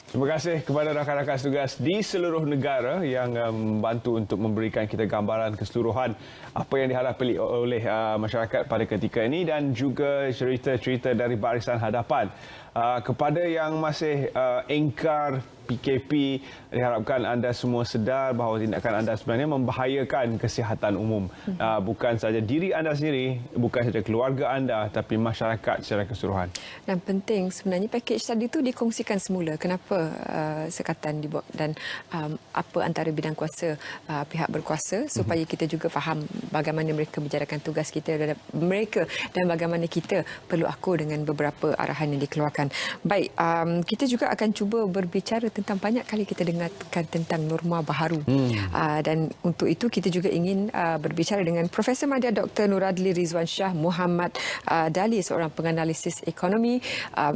Terima kasih kepada rakan-rakan tugas di seluruh negara yang membantu untuk memberikan kita gambaran keseluruhan apa yang dihadapi oleh masyarakat pada ketika ini dan juga cerita-cerita dari barisan hadapan. Kepada yang masih engkar PKP, diharapkan anda semua sedar bahawa tindakan anda sebenarnya membahayakan kesihatan umum. Bukan saja diri anda sendiri, bukan saja keluarga anda, tapi masyarakat secara keseluruhan. Dan penting sebenarnya package tadi itu dikongsikan semula. Kenapa sekatan dibuat dan apa antara bidang kuasa pihak berkuasa supaya kita juga faham bagaimana mereka menjalankan tugas kita dan bagaimana kita perlu akur dengan beberapa arahan yang dikeluarkan. Baik, kita juga akan cuba berbicara tentang banyak kali kita dengarkan tentang norma baharu. Dan untuk itu kita juga ingin berbicara dengan Profesor Madya Dr. Nuradli Rizwan Shah Muhammad Dali, seorang penganalisis ekonomi,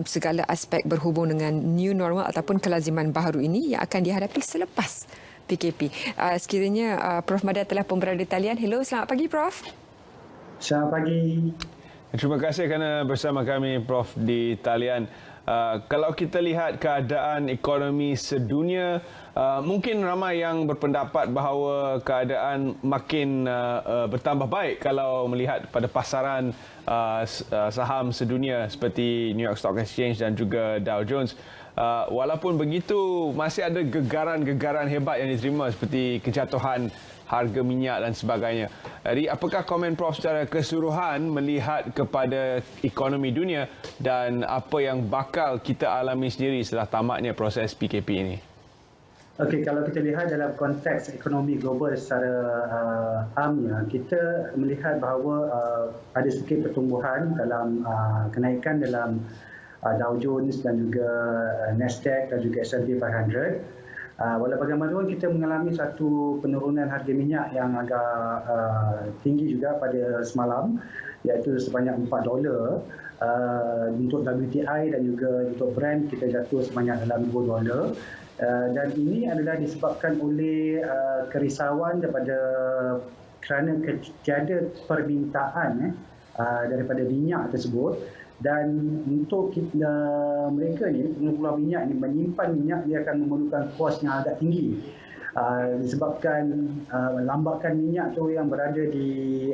segala aspek berhubung dengan new normal ataupun kelaziman baharu ini yang akan dihadapi selepas PKP. Sekiranya Prof Madya telah pun berada di talian. Hello, selamat pagi Prof. Selamat pagi. Terima kasih kerana bersama kami Prof di talian. Kalau kita lihat keadaan ekonomi sedunia, mungkin ramai yang berpendapat bahawa keadaan makin bertambah baik kalau melihat pada pasaran saham sedunia seperti New York Stock Exchange dan juga Dow Jones. Walaupun begitu, masih ada gegaran-gegaran hebat yang diterima seperti kejatuhan harga minyak dan sebagainya. Jadi, apakah komen Prof secara keseluruhan melihat kepada ekonomi dunia dan apa yang bakal kita alami sendiri setelah tamatnya proses PKP ini? Okey, kalau kita lihat dalam konteks ekonomi global secara amnya, kita melihat bahawa ada sedikit pertumbuhan dalam kenaikan dalam Dow Jones dan juga Nasdaq dan juga S&P 500. Walau bagaimanapun kita mengalami satu penurunan harga minyak yang agak tinggi juga pada semalam, iaitu sebanyak $4. Untuk WTI dan juga untuk Brent kita jatuh sebanyak dalam $2. Dan ini adalah disebabkan oleh kerisauan kerana tiada permintaan daripada minyak tersebut. Dan untuk mereka ni, pengeluar minyak ni menyimpan minyak, dia akan memerlukan kos yang agak tinggi. Disebabkan lambakan minyak tu yang berada di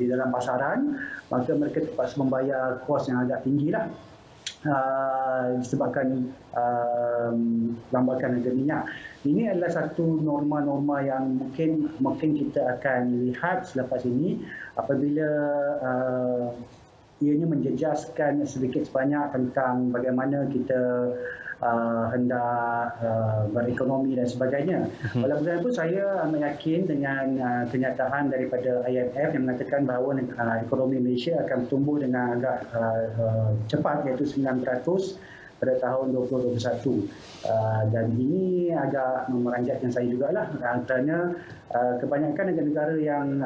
dalam pasaran, maka mereka terpaksa membayar kos yang agak tinggi lah. Disebabkan lambakan harga minyak. Ini adalah satu norma-norma yang mungkin kita akan lihat selepas ini apabila ianya menjejaskan sedikit sebanyak tentang bagaimana kita hendak berekonomi dan sebagainya. Walaupun saya amat yakin dengan kenyataan daripada IMF yang mengatakan bahawa ekonomi Malaysia akan tumbuh dengan agak cepat, iaitu 9% pada tahun 2021. Dan ini agak memeranjatkan saya jugalah, kerana kebanyakan negara-negara yang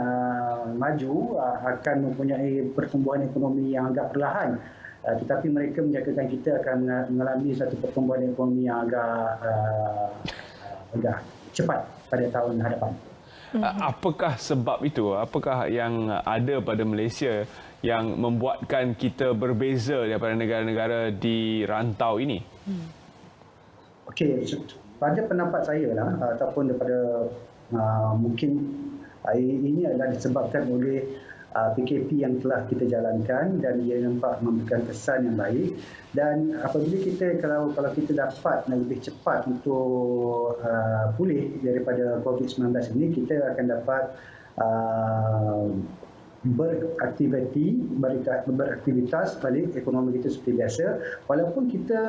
maju akan mempunyai pertumbuhan ekonomi yang agak perlahan. Tetapi mereka menjadikan kita akan mengalami satu pertumbuhan ekonomi yang agak cepat pada tahun hadapan. Apakah sebab itu? Apakah yang ada pada Malaysia yang membuatkan kita berbeza daripada negara-negara di rantau ini? Okey, pada pendapat saya lah, ataupun daripada mungkin ini adalah disebabkan oleh PKP yang telah kita jalankan dan ia nampak memberikan kesan yang baik. Dan apabila kalau kita dapat lebih cepat untuk pulih daripada COVID-19 ini, kita akan dapat beraktivitas balik ekonomi kita seperti biasa. Walaupun kita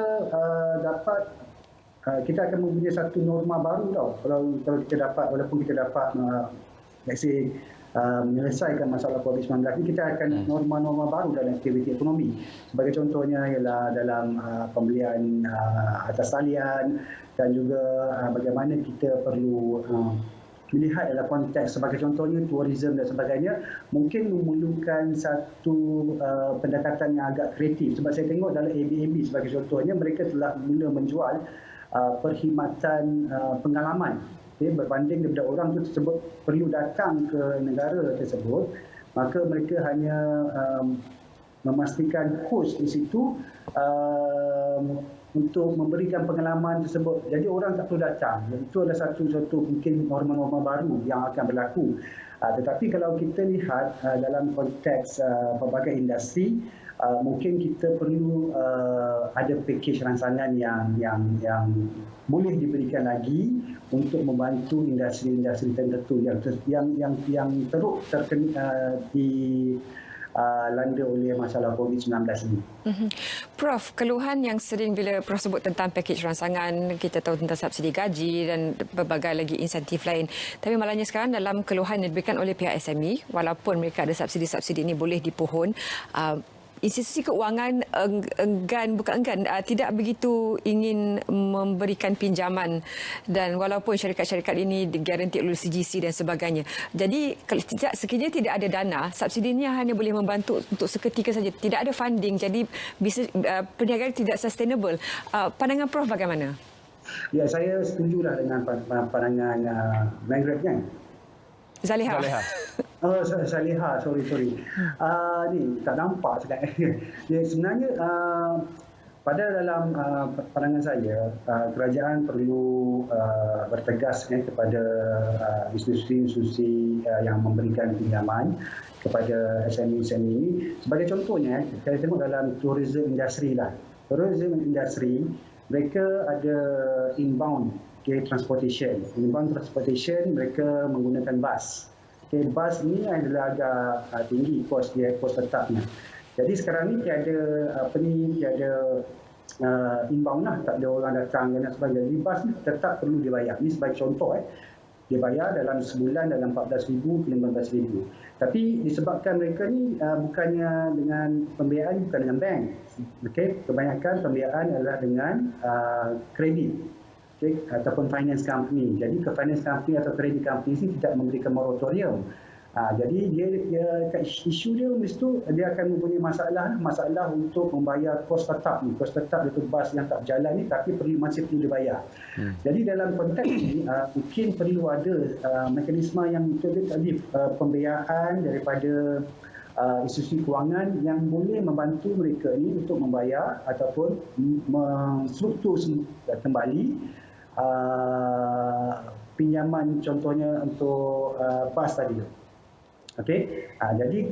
kita akan mempunyai satu norma baru tau. Kalau kita dapat, walaupun kita dapat menyelesaikan masalah COVID-19 ini, kita akan norma-norma baru dalam aktiviti ekonomi. Sebagai contohnya ialah dalam pembelian atas talian dan juga bagaimana kita perlu melihat dalam konteks, sebagai contohnya tourism dan sebagainya, mungkin memerlukan satu pendekatan yang agak kreatif. Sebab saya tengok dalam Airbnb sebagai contohnya, mereka telah mula menjual perkhidmatan pengalaman. Berbanding daripada orang itu tersebut perlu datang ke negara tersebut, maka mereka hanya memastikan kos di situ untuk memberikan pengalaman tersebut. Jadi orang tak perlu datang. Itu adalah satu mungkin norma-norma baru yang akan berlaku. Tetapi kalau kita lihat dalam konteks pelbagai industri, mungkin kita perlu ada package rangsangan yang boleh diberikan lagi untuk membantu industri-industri tertentu yang teruk terkena landa oleh masalah COVID-19 ini. Prof, keluhan yang sering bila Prof sebut tentang pakej rangsangan, kita tahu tentang subsidi gaji dan berbagai lagi insentif lain. Tapi malahnya sekarang dalam keluhan yang diberikan oleh pihak SME, walaupun mereka ada subsidi-subsidi ini boleh dipohon, institusi keuangan tidak begitu ingin memberikan pinjaman, dan walaupun syarikat-syarikat ini digaranti oleh CGC dan sebagainya. Jadi sekiranya tidak ada dana, subsidi ini hanya boleh membantu untuk seketika saja. Tidak ada funding, jadi perniagaan tidak sustainable. Pandangan Prof bagaimana? Ya, saya setujulah dengan pandangan Margaret kan? Zaliha. Oh, Zaliha, sorry. Ni tak nampak sangat. Ya, sebenarnya pada dalam pandangan saya, kerajaan perlu bertegas kepada institusi-institusi yang memberikan pinjaman kepada SME-SME ini. Sebagai contohnya, kita tengok dalam tourism industry lah. Tourism industry, mereka ada inbound transportation. Inbound transportation, mereka menggunakan bas. Bas ni adalah agak tinggi kos tetapnya. Jadi sekarang ni tiada inbound lah, tak ada orang datang dan sebagainya. Jadi bas ni tetap perlu dibayar. Ini sebagai contoh dia bayar dalam sebulan dalam 14,000 ke 15,000. Tapi disebabkan mereka ni bukannya dengan pembiayaan, bukan dengan bank. Okey, kebanyakan pembiayaan adalah dengan kredit. Ataupun finance company. Jadi finance company atau credit company ini tidak memberikan moratorium. Jadi dia isu dia mesti dia akan mempunyai masalah untuk membayar kos tetap ni. Kos tetap itu bas yang tak berjalan ni tapi masih perlu dibayar. Jadi dalam konteks ini mungkin perlu ada mekanisme yang tadi pembiayaan daripada institusi kewangan yang boleh membantu mereka ini untuk membayar ataupun menstruktur kembali pinjaman, contohnya untuk bas tadi. Okey, jadi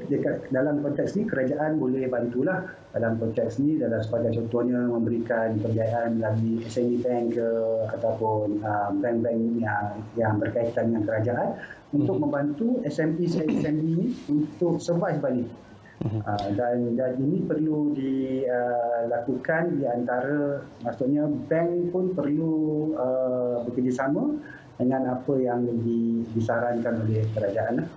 dalam konteks ini kerajaan boleh bantulah dalam konteks ini, sebagai contohnya memberikan pembiayaan melalui SME Bank ke ataupun bank-bank yang berkaitan dengan kerajaan untuk membantu SME ini untuk survive balik. Dan ini perlu dilakukan di antara, maksudnya bank pun perlu bekerjasama dengan apa yang disarankan oleh kerajaan.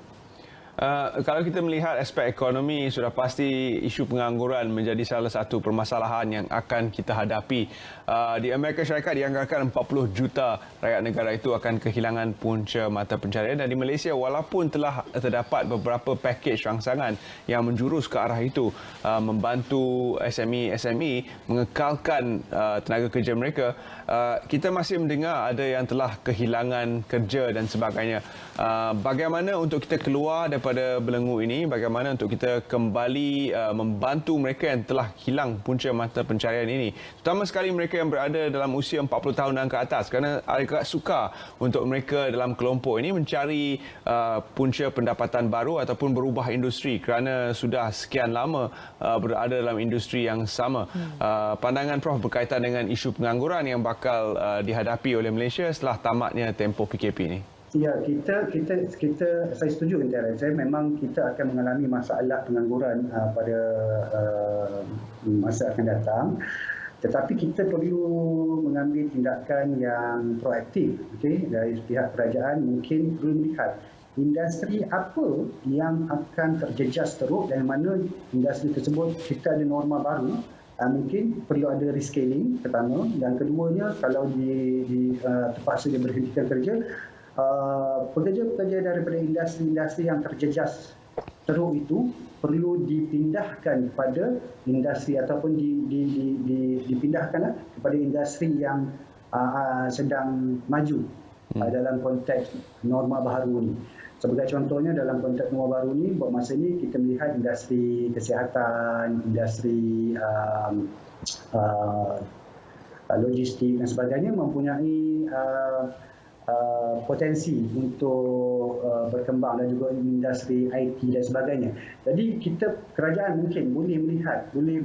Kalau kita melihat aspek ekonomi, sudah pasti isu pengangguran menjadi salah satu permasalahan yang akan kita hadapi. Di Amerika Syarikat dianggarkan 40 juta rakyat negara itu akan kehilangan punca mata pencaharian, dan di Malaysia walaupun telah terdapat beberapa pakej rangsangan yang menjurus ke arah itu, membantu SME mengekalkan tenaga kerja mereka, kita masih mendengar ada yang telah kehilangan kerja dan sebagainya. Bagaimana untuk kita keluar daripada belenggu ini? Bagaimana untuk kita kembali membantu mereka yang telah hilang punca mata pencaharian ini? Terutama sekali mereka yang berada dalam usia 40 tahun dan ke atas, kerana agak sukar untuk mereka dalam kelompok ini mencari punca pendapatan baru ataupun berubah industri kerana sudah sekian lama berada dalam industri yang sama. Pandangan Prof berkaitan dengan isu pengangguran yang bakal dihadapi oleh Malaysia setelah tamatnya tempoh PKP ini. Ya, saya setuju dengan Terence. Memang kita akan mengalami masalah pengangguran pada masa akan datang. Tetapi kita perlu mengambil tindakan yang proaktif. Dari pihak kerajaan mungkin perlu melihat industri apa yang akan terjejas teruk dan mana industri tersebut kita ada norma baru. Mungkin perlu ada rescaling pertama, dan keduanya kalau terpaksa dia berhentikan kerja, pekerja-pekerja daripada industri-industri yang terjejas teruk itu perlu dipindahkan kepada industri ataupun dipindahkan kepada industri yang sedang maju dalam konteks norma baru ini. Sebagai contohnya dalam konteks norma baru ini, buat masa ini kita melihat industri kesihatan, industri logistik dan sebagainya mempunyai potensi untuk berkembang dan juga industri IT dan sebagainya. Jadi kerajaan mungkin boleh melihat, boleh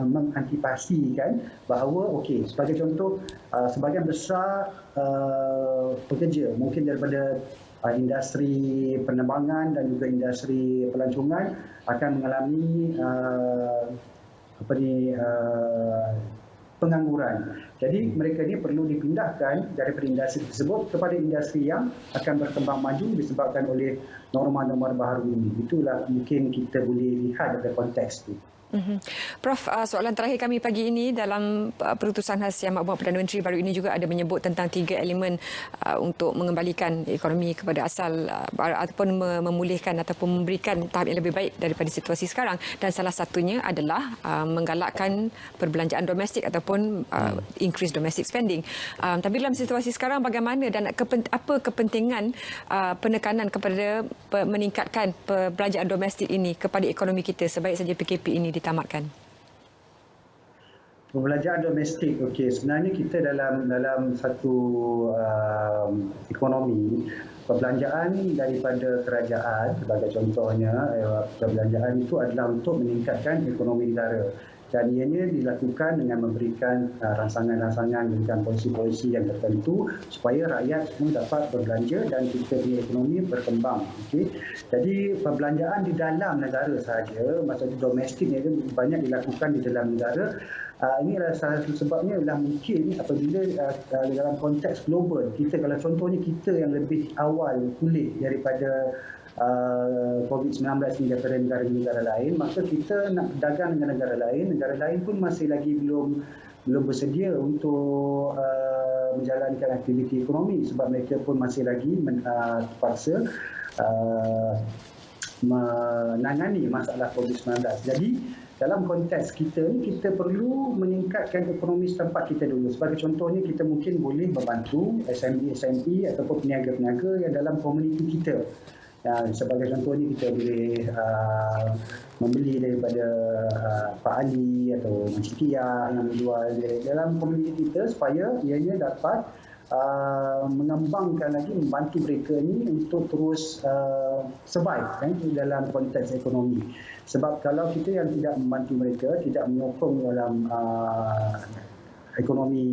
mengantipasikan bahawa okey, sebagai contoh sebahagian besar pekerja mungkin daripada industri penerbangan dan juga industri pelancongan akan mengalami pengangguran. Jadi mereka ni perlu dipindahkan daripada industri tersebut kepada industri yang akan berkembang maju disebabkan oleh norma-norma baru ini. Itulah mungkin kita boleh lihat dari konteks itu. Prof, soalan terakhir kami pagi ini dalam perutusan khas Yang Amat Perdana Menteri baru ini juga ada menyebut tentang 3 elemen untuk mengembalikan ekonomi kepada asal ataupun memulihkan ataupun memberikan tahap yang lebih baik daripada situasi sekarang, dan salah satunya adalah menggalakkan perbelanjaan domestik ataupun increase domestic spending. Tapi dalam situasi sekarang bagaimana dan apa kepentingan penekanan kepada meningkatkan perbelanjaan domestik ini kepada ekonomi kita sebaik saja PKP ini ditamatkan? Perbelanjaan domestik, okey, sebenarnya kita dalam satu ekonomi, perbelanjaan daripada kerajaan sebagai contohnya, perbelanjaan itu adalah untuk meningkatkan ekonomi negara. Dan ianya dilakukan dengan memberikan rancangan-rancangan, memberikan polisi-polisi yang tertentu supaya rakyat semua dapat berbelanja dan kita punya ekonomi berkembang. Okay? Jadi perbelanjaan di dalam negara sahaja, maksudnya domestik ni banyak dilakukan di dalam negara. Ini adalah salah satu sebabnya adalah mungkin apabila dalam konteks global, kita kalau contohnya kita yang lebih awal pulih daripada COVID-19 ni daripada negara-negara lain, maka kita nak berdagang dengan negara lain pun masih lagi belum bersedia untuk menjalankan aktiviti ekonomi sebab mereka pun masih lagi terpaksa menangani masalah COVID-19. Jadi dalam konteks kita ni, kita perlu meningkatkan ekonomi setempat kita dulu. Sebagai contohnya, kita mungkin boleh membantu SME ataupun peniaga-peniaga yang dalam komuniti kita. Sebagai contohnya, kita boleh membeli daripada Pak Ali atau Encik Tia yang menjual dalam komuniti kita supaya ianya dapat mengembangkan lagi, membantu mereka ni untuk terus survive dalam konteks ekonomi. Sebab kalau kita yang tidak membantu mereka, tidak menyokong dalam ekonomi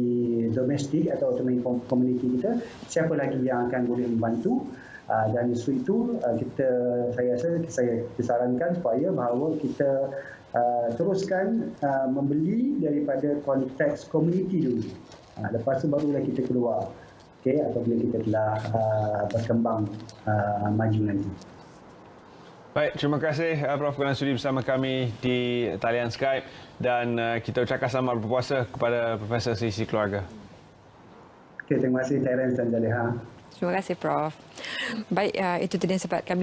domestik atau ekonomi komuniti kita, siapa lagi yang akan boleh membantu? Dan isu itu saya sarankan supaya bahawa kita teruskan membeli daripada konteks komuniti dulu. Lepas tu barulah kita keluar. Okey, apabila kita telah berkembang maju nanti. Baik, terima kasih Prof kerana sudi bersama kami di talian Skype, dan kita ucapkan selamat berpuasa kepada Profesor Sisi Keluarga. Okey, terima kasih Terence dan Zaleha. Terima kasih Prof. Baik, itu tadi yang sempat kami